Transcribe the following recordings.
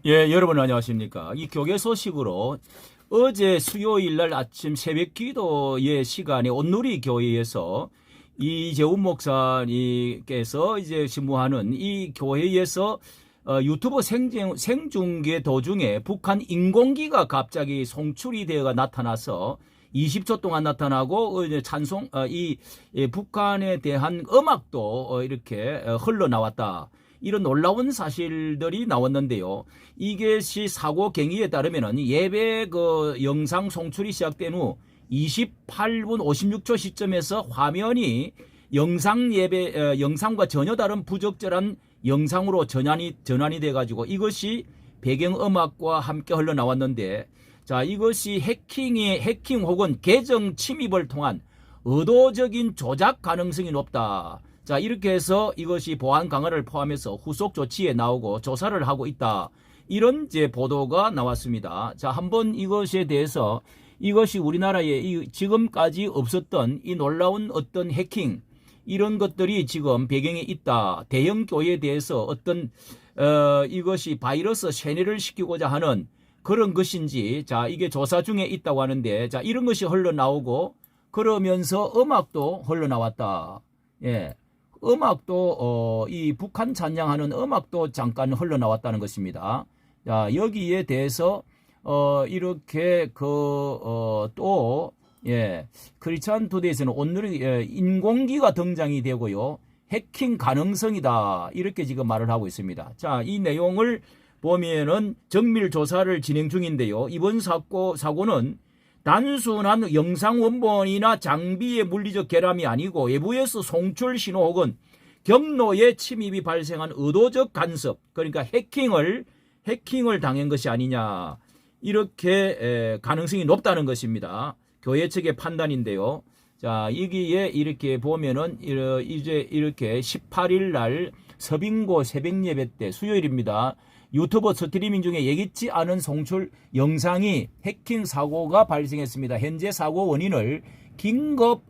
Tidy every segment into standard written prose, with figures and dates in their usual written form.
예, 여러분 안녕하십니까. 이 교계 소식으로 어제 수요일 날 아침 새벽 기도의 시간에 온누리 교회에서 이재훈 목사님께서 이제 신무하는 이 교회에서 유튜브 생중계 도중에 북한 인공기가 갑자기 송출이 되어가 나타나서 20초 동안 나타나고 이제 북한에 대한 음악도 이렇게 흘러나왔다. 이런 놀라운 사실들이 나왔는데요. 이것이 사고 경위에 따르면은 예배 영상 송출이 시작된 후 28분 56초 시점에서 화면이 영상과 전혀 다른 부적절한 영상으로 전환이 돼 가지고 이것이 배경음악과 함께 흘러나왔는데, 자, 이것이 해킹 혹은 계정 침입을 통한 의도적인 조작 가능성이 높다. 자, 이렇게 해서 이것이 보안 강화를 포함해서 후속 조치에 나오고 조사를 하고 있다. 이런 이제 보도가 나왔습니다. 자, 한번 이것에 대해서 이것이 우리나라에 지금까지 없었던 이 놀라운 어떤 해킹, 이런 것들이 지금 배경에 있다. 대형 교회에 대해서 어떤 이것이 바이러스 세뇌를 시키고자 하는 그런 것인지, 자, 이게 조사 중에 있다고 하는데, 자, 이런 것이 흘러나오고 그러면서 음악도 흘러나왔다. 예. 음악도 이 북한 찬양하는 음악도 잠깐 흘러나왔다는 것입니다. 자, 여기에 대해서 이렇게 또 크리스찬 투데이에서는 오늘 인공기가 등장이 되고요. 해킹 가능성이다. 이렇게 지금 말을 하고 있습니다. 자, 이 내용을 보면은 정밀 조사를 진행 중인데요. 이번 사고는 단순한 영상 원본이나 장비의 물리적 결함이 아니고 외부에서 송출 신호 혹은 경로의 침입이 발생한 의도적 간섭, 그러니까 해킹을 당한 것이 아니냐, 이렇게 가능성이 높다는 것입니다. 교회 측의 판단인데요. 자, 여기에 이렇게 보면은 이제 이렇게 18일 날 서빙고 새벽 예배 때 수요일입니다. 유튜브 스트리밍 중에 예기치 않은 송출 영상이 해킹 사고가 발생했습니다. 현재 사고 원인을 긴급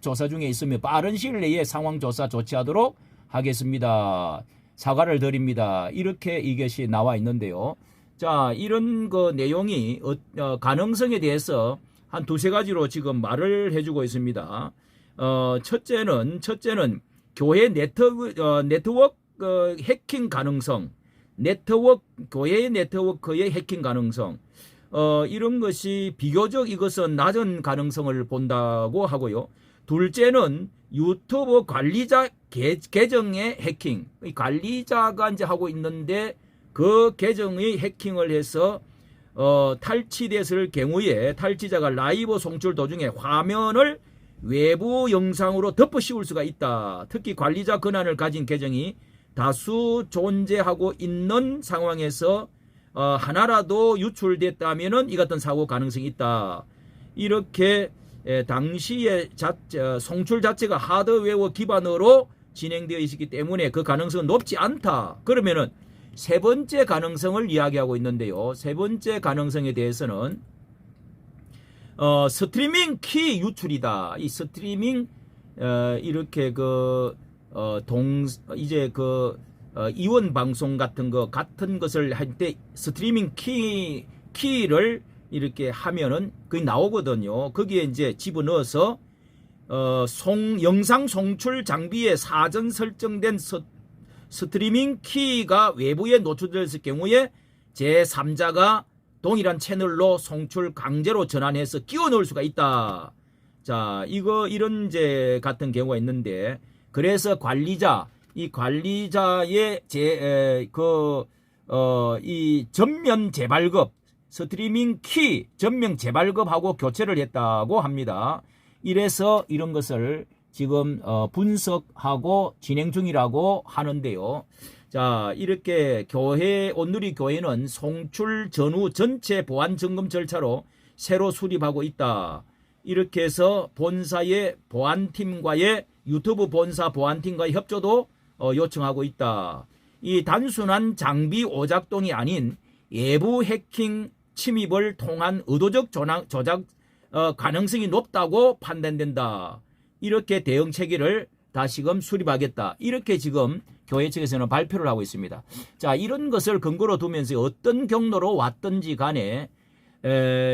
조사 중에 있으며 빠른 시일 내에 상황 조사 조치하도록 하겠습니다. 사과를 드립니다. 이렇게 이것이 나와 있는데요. 자, 이런 내용이 가능성에 대해서 한 두세 가지로 지금 말을 해주고 있습니다. 첫째는 교회 네트워크 해킹 가능성, 교회의 네트워크의 해킹 가능성, 이런 것이 비교적 이것은 낮은 가능성을 본다고 하고요. 둘째는 유튜브 관리자 계정의 해킹, 관리자가 이제 하고 있는데 그 계정의 해킹을 해서 탈취됐을 경우에 탈취자가 라이브 송출 도중에 화면을 외부 영상으로 덮어 씌울 수가 있다. 특히 관리자 권한을 가진 계정이 다수 존재하고 있는 상황에서 하나라도 유출됐다면은 이 같은 사고 가능성이 있다. 이렇게 당시에 송출 자체가 하드웨어 기반으로 진행되어 있기 때문에 그 가능성은 높지 않다. 그러면은 세 번째 가능성을 이야기하고 있는데요. 세 번째 가능성에 대해서는 스트리밍 키 유출이다. 이 스트리밍 이렇게 이원 방송 같은 것을 할 때 스트리밍 키를 이렇게 하면은 그게 나오거든요. 거기에 이제 집어넣어서 영상 송출 장비에 사전 설정된 스트리밍 키가 외부에 노출됐을 경우에 제3자가 동일한 채널로 송출 강제로 전환해서 끼워 넣을 수가 있다. 자, 이런 같은 경우가 있는데, 그래서 이 관리자의 이 전면 재발급, 스트리밍 키 전면 재발급하고 교체를 했다고 합니다. 이래서 이런 것을 지금 분석하고 진행 중이라고 하는데요. 자, 이렇게 온누리 교회는 송출 전후 전체 보안 점검 절차로 새로 수립하고 있다. 이렇게 해서 본사의 보안팀과의 유튜브 본사 보안팀과의 협조도 요청하고 있다. 이 단순한 장비 오작동이 아닌 외부 해킹 침입을 통한 의도적 조작 가능성이 높다고 판단된다. 이렇게 대응 체계를 다시금 수립하겠다. 이렇게 지금 교회 측에서는 발표를 하고 있습니다. 자, 이런 것을 근거로 두면서 어떤 경로로 왔든지 간에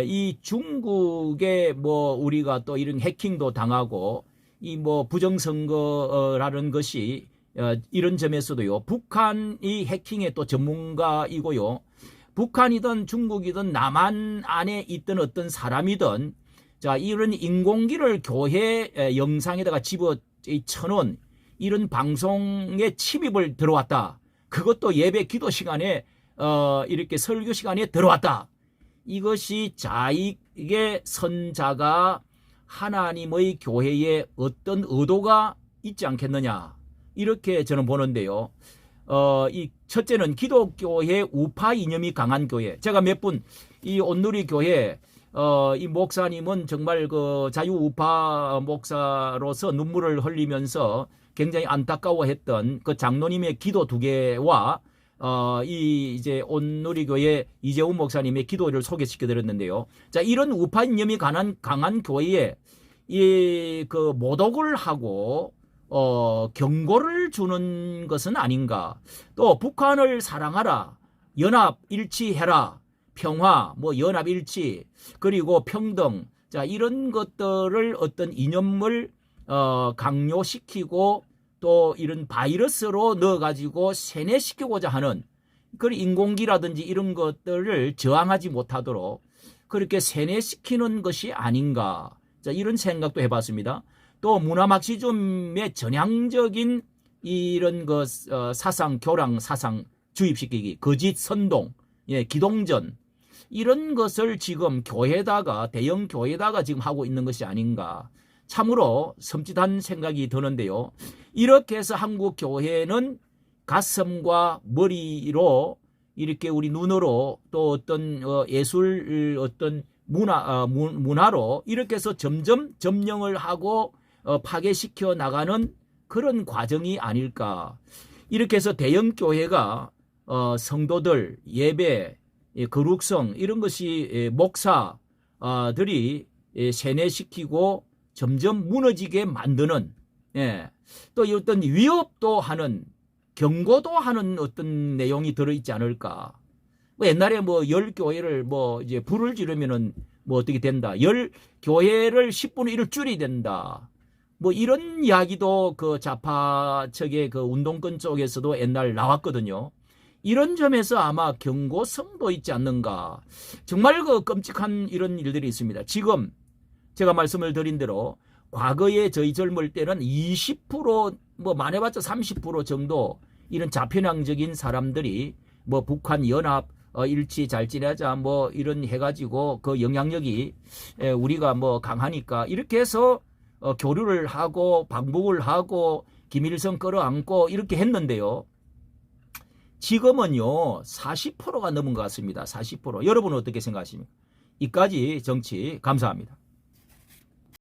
이 중국에 뭐 우리가 또 이런 해킹도 당하고 이 뭐 부정선거라는 것이 이런 점에서도요. 북한이 해킹의 또 전문가이고요. 북한이든 중국이든 남한 안에 있던 어떤 사람이든 자, 이런 인공기를 교회 영상에다가 집어쳐놓은 이런 방송에 침입을 들어왔다. 그것도 예배 기도 시간에 이렇게 설교 시간에 들어왔다. 이것이 자익의 선자가 하나님의 교회에 어떤 의도가 있지 않겠느냐. 이렇게 저는 보는데요. 이 첫째는 기독교의 우파 이념이 강한 교회. 제가 몇 분 이 온누리 교회 이 목사님은 정말 그 자유우파 목사로서 눈물을 흘리면서 굉장히 안타까워했던 그 장로님의 기도 2개와 이 이제 온누리교회 이재훈 목사님의 기도를 소개시켜 드렸는데요. 자, 이런 우파 이념이 강한 교회에 이 그 모독을 하고 경고를 주는 것은 아닌가. 또 북한을 사랑하라, 연합 일치해라, 평화, 뭐 연합 일치, 그리고 평등. 자, 이런 것들을 어떤 이념을 강요시키고 또 이런 바이러스로 넣어가지고 세뇌시키고자 하는 그 인공기라든지 이런 것들을 저항하지 못하도록 그렇게 세뇌시키는 것이 아닌가. 자, 이런 생각도 해봤습니다. 또 문화막시즘의 전향적인 이런 것 사상, 교랑 사상 주입시키기, 거짓 선동, 예, 기동전, 이런 것을 지금 교회다가, 대형 교회다가 지금 하고 있는 것이 아닌가. 참으로 섬찟한 생각이 드는데요. 이렇게 해서 한국 교회는 가슴과 머리로 이렇게 우리 눈으로 또 어떤 예술 어떤 문화로 이렇게 해서 점점 점령을 하고 파괴시켜 나가는 그런 과정이 아닐까. 이렇게 해서 대형 교회가 성도들 예배, 거룩성 이런 것이 목사들이 세뇌시키고 점점 무너지게 만드는, 예, 또 어떤 위협도 하는, 경고도 하는 어떤 내용이 들어있지 않을까. 뭐 옛날에 뭐 10교회를 뭐 이제 불을 지르면은 뭐 어떻게 된다. 10교회를 10분의 1을 줄여야 된다. 뭐 이런 이야기도 그 좌파 측의 그 운동권 쪽에서도 옛날 나왔거든요. 이런 점에서 아마 경고성도 있지 않는가. 정말 그 끔찍한 이런 일들이 있습니다. 지금 제가 말씀을 드린 대로 과거에 저희 젊을 때는 20% 뭐 많아봤자 30% 정도 이런 좌편향적인 사람들이 뭐 북한 연합 일치 잘 지내자 뭐 이런 해가지고 그 영향력이 우리가 뭐 강하니까 이렇게 해서 교류를 하고 방북을 하고 김일성 끌어안고 이렇게 했는데요. 지금은요 40%가 넘은 것 같습니다. 40%. 여러분은 어떻게 생각하십니까? 이까지 정치 감사합니다.